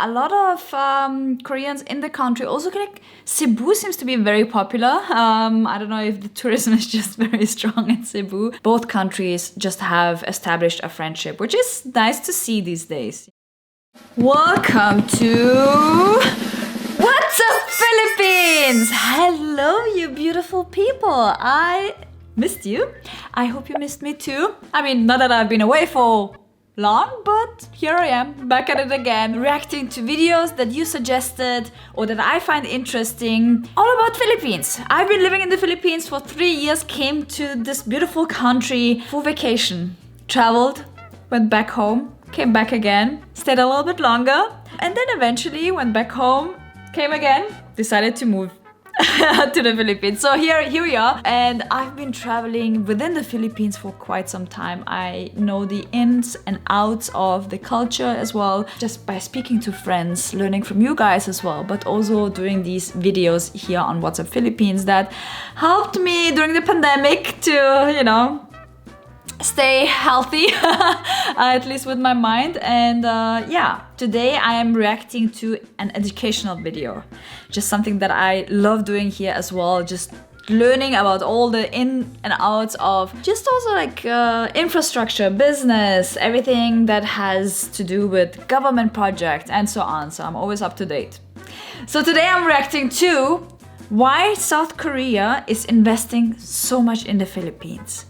a lot of Koreans in the country. Also, like Cebu seems to be very popular. I don't know if the tourism is just very strong in Cebu. Both countries just have established a friendship, which is nice to see these days. Welcome to What's Up Philippines! Hello, you beautiful people. I missed you. I hope you missed me too. I mean, not that I've been away for long, but here I am, back at it again, reacting to videos that you suggested or that I find interesting, all about Philippines. I've been living in the Philippines for 3 years, came to this beautiful country for vacation, traveled, went back home, came back again, stayed a little bit longer, and then eventually went back home, came again, decided to move to the Philippines. So here we are, and I've been traveling within the Philippines for quite some time. I know the ins and outs of the culture as well, just by speaking to friends, learning from you guys as well, but also doing these videos here on What's Up Philippines that helped me during the pandemic to, stay healthy, at least with my mind. And today I am reacting to an educational video, just something that I love doing here as well, just learning about all the in and outs of just also like infrastructure, business, everything that has to do with government projects and so on. So I'm always up to date. So today I'm reacting to why South Korea is investing so much in the Philippines.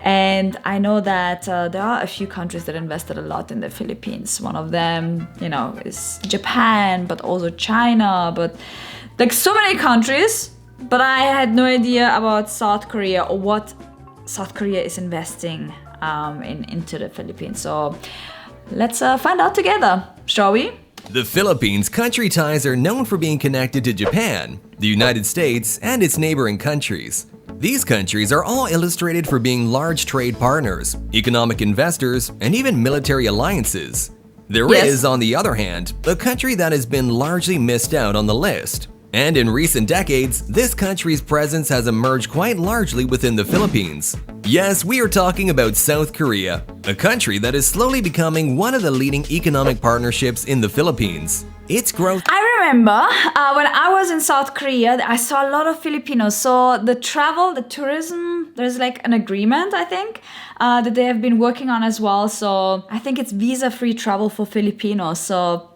And I know that there are a few countries that invested a lot in the Philippines. One of them, is Japan, but also China, but like so many countries. But I had no idea about South Korea or what South Korea is investing into the Philippines. So let's find out together, shall we? The Philippines' country ties are known for being connected to Japan, the United States, and its neighboring countries. These countries are all illustrated for being large trade partners, economic investors, and even military alliances. There is, on the other hand, a country that has been largely missed out on the list. And in recent decades, this country's presence has emerged quite largely within the Philippines. Yes, we are talking about South Korea, a country that is slowly becoming one of the leading economic partnerships in the Philippines. Its growth. I remember when I was in South Korea, I saw a lot of Filipinos. So the travel, the tourism, there's like an agreement, I think, that they have been working on as well. So I think it's visa-free travel for Filipinos. So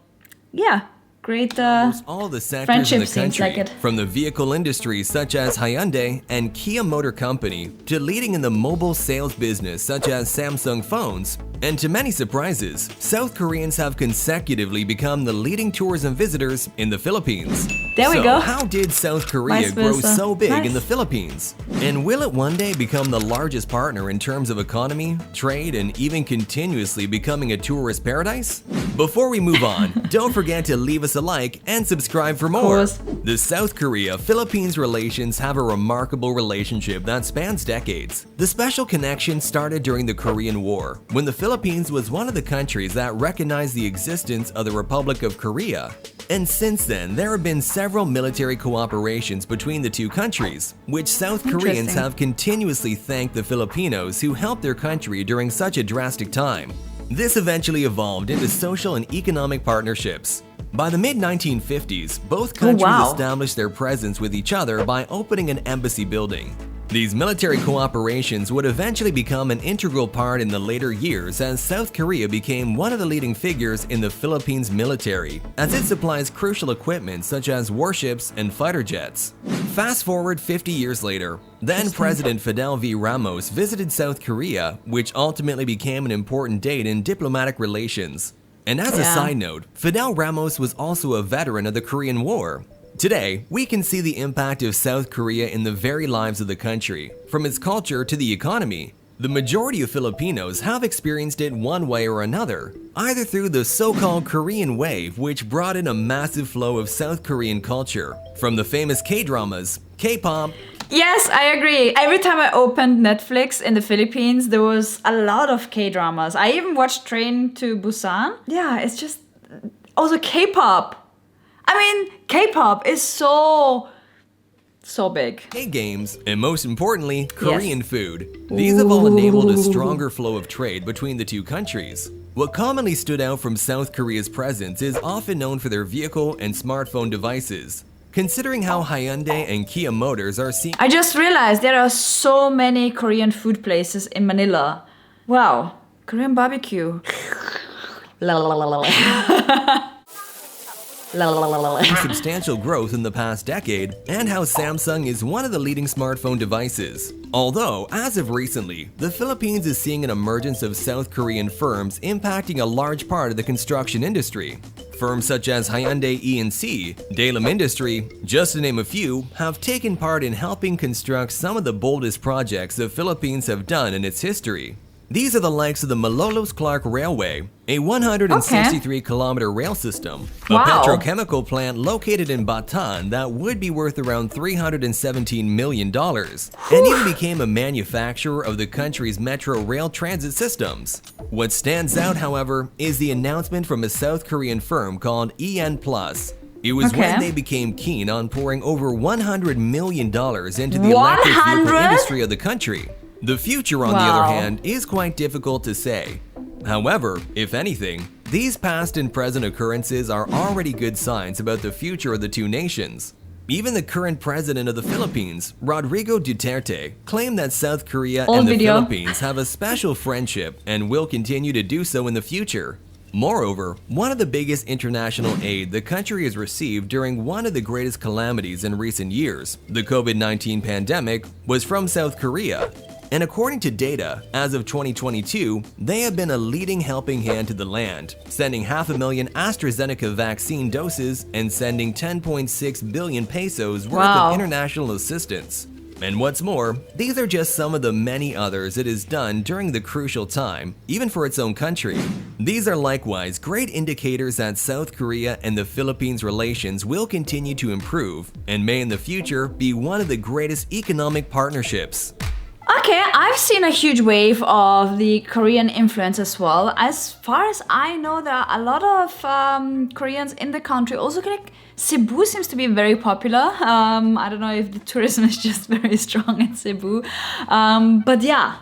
yeah. Great all the sectors friendship in the seems country, like it. from the vehicle industry such as Hyundai and Kia Motor Company to leading in the mobile sales business such as Samsung phones. And to many surprises, South Koreans have consecutively become the leading tourism visitors in the Philippines. There we so go. How did South Korea Vice grow versa. so big Nice. in the Philippines? And will it one day become the largest partner in terms of economy, trade, and even continuously becoming a tourist paradise? Before we move on, don't forget to leave us a like and subscribe for more. course. The South Korea-Philippines relations have a remarkable relationship that spans decades. The special connection started during the Korean War, when the Philippines was one of the countries that recognized the existence of the Republic of Korea. And since then, there have been several military cooperations between the two countries, which South Koreans Interesting. have continuously thanked the Filipinos who helped their country during such a drastic time. This eventually evolved into social and economic partnerships. By the mid-1950s, both countries wow. established their presence with each other by opening an embassy building. These military cooperations would eventually become an integral part in the later years as South Korea became one of the leading figures in the Philippines military, as it supplies crucial equipment such as warships and fighter jets. Fast forward 50 years later, then President Fidel V. Ramos visited South Korea, which ultimately became an important date in diplomatic relations. And as a side note, Fidel Ramos was also a veteran of the Korean War. Today, we can see the impact of South Korea in the very lives of the country, from its culture to the economy. The majority of Filipinos have experienced it one way or another, either through the so-called Korean wave, which brought in a massive flow of South Korean culture, from the famous K-dramas, K-pop. Yes, I agree. Every time I opened Netflix in the Philippines, there was a lot of K-dramas. I even watched Train to Busan. Yeah, it's just also K-pop. I mean, K-pop is so So big. games, and most importantly, Korean food. These have all enabled a stronger flow of trade between the two countries. What commonly stood out from South Korea's presence is often known for their vehicle and smartphone devices. Considering how Hyundai and Kia Motors are seen— I just realized there are so many Korean food places in Manila. Wow, Korean barbecue. La la la la la. substantial growth in the past decade, and how Samsung is one of the leading smartphone devices. Although, as of recently, the Philippines is seeing an emergence of South Korean firms impacting a large part of the construction industry. Firms such as Hyundai E&C, Dalam Industry, just to name a few, have taken part in helping construct some of the boldest projects the Philippines have done in its history. These are the likes of the Malolos-Clark Railway, a 163-kilometer rail system, a Wow. petrochemical plant located in Bataan that would be worth around $317 million, and even became a manufacturer of the country's metro rail transit systems. What stands out, however, is the announcement from a South Korean firm called EN Plus. It was when they became keen on pouring over $100 million into the electric vehicle 100? industry of the country. The future, on the Wow. other hand, is quite difficult to say. However, if anything, these past and present occurrences are already good signs about the future of the two nations. Even the current president of the Philippines, Rodrigo Duterte, claimed that South Korea and the Philippines have a special friendship and will continue to do so in the future. Moreover, one of the biggest international aid the country has received during one of the greatest calamities in recent years, the COVID-19 pandemic, was from South Korea. And according to data, as of 2022, they have been a leading helping hand to the land, sending 500,000 AstraZeneca vaccine doses and sending 10.6 billion pesos worth of international assistance. And what's more, these are just some of the many others it has done during the crucial time, even for its own country. These are likewise great indicators that South Korea and the Philippines' relations will continue to improve and may in the future be one of the greatest economic partnerships. Okay, I've seen a huge wave of the Korean influence as well. As far as I know, there are a lot of Koreans in the country. Also, like Cebu seems to be very popular. I don't know if the tourism is just very strong in Cebu. But yeah,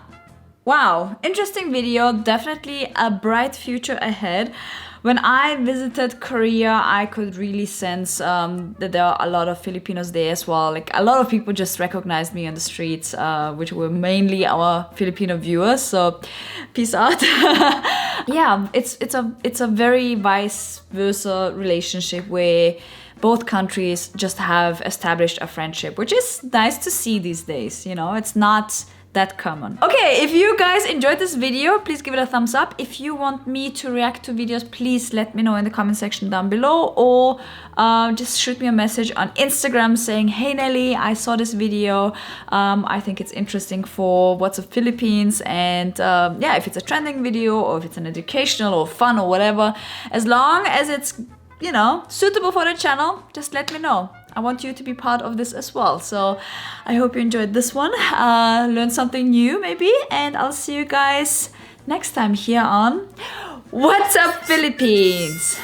wow, interesting video. Definitely a bright future ahead. When I visited Korea, I could really sense that there are a lot of Filipinos there as well. Like a lot of people just recognized me on the streets, which were mainly our Filipino viewers. So, peace out. Yeah, it's a very vice versa relationship where both countries just have established a friendship, which is nice to see these days. You know, it's not that common. Okay, if you guys enjoyed this video, please give it a thumbs up. If you want me to react to videos, please let me know in the comment section down below, or just shoot me a message on Instagram saying, hey Nelly, I saw this video, I think it's interesting for What's Up Philippines, and yeah, if it's a trending video or if it's an educational or fun or whatever, as long as it's, you know, suitable for the channel, just let me know. I want you to be part of this as well. So I hope you enjoyed this one, learned something new maybe, and I'll see you guys next time here on What's Up Philippines.